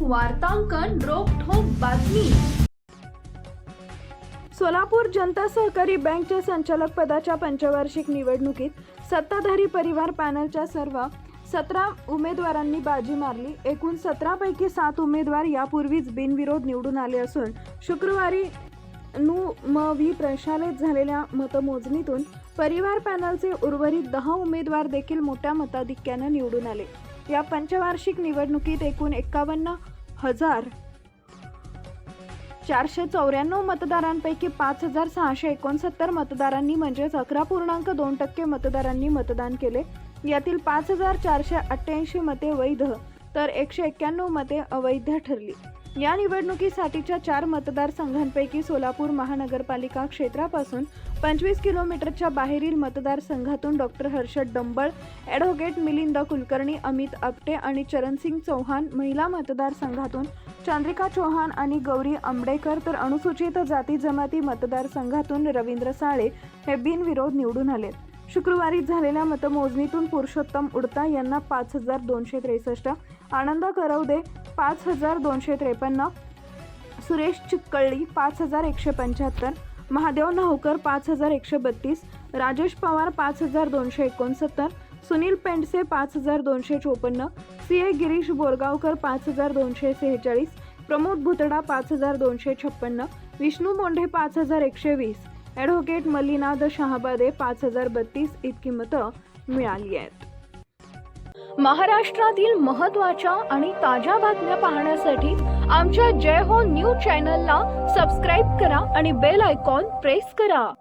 वार्तांकन रोखठोक बातमी। सोलापूर जनता सहकारी बँकच्या संचालक पदाच्या पंचवार्षिक निवडणुकीत सत्ताधारी परिवार पॅनलच्या सर्व 17 उमेदवारांनी बाजी मारली। एकूण 17 पैकी 7 उमेदवार यापूर्वीच बिनविरोध निवडून आले असून शुक्रवारी वी प्रशालेत झालेल्या मतमोजणीतून परिवार पॅनलचे उर्वरित 10 उमेदवार देखील मोठ्या मताधिक्याने निवडून आले। या पंचवार्षिक निवडणुकीत एकूण 51,494 मतदारांपैकी 5,669 मतदारांनी म्हणजेच 11.2% मतदारांनी मतदान केले। यातील 5,488 मते वैध तर 191 मते अवैध ठरली। या निवडणुकीसाठीच्या 4 मतदारसंघांपैकी सोलापूर महानगरपालिका क्षेत्रापासून 25 किलोमीटरच्या बाहेरील मतदारसंघातून डॉक्टर हर्षद डंबळ, ॲडव्होकेट मिलिंद कुलकर्णी, अमित आपटे आणि चरणसिंग चौहान, महिला मतदारसंघातून चंद्रिका चौहान आणि गौरी आंबेडकर, तर अनुसूचित जाती जमाती मतदारसंघातून रवींद्र साळे हे बिनविरोध निवडून आले। शुक्रवारी झालेल्या मतमोजणीतून पुरुषोत्तम उडता यांना 5,263, आनंद करवदे 5,253, सुरेश चिक्कळी 5,175, महादेव नाहूकर 5,132, राजेश पवार 5,269, सुनील पेंडसे 5,254, CA गिरीश बोरगावकर 5,246, प्रमोद भुतडा 5,256, विष्णू मोंढे 5,120, ॲडव्होकेट मल्लीनाथ शहाबादे 5,032 इतकी मतं मिळाली आहेत। महाराष्ट्रातील महत्त्वाच्या आणि ताज्या बातम्या पाहण्यासाठी आमच्या जय हो न्यूज चॅनलला सबस्क्राईब करा आणि बेल आयकॉन प्रेस करा।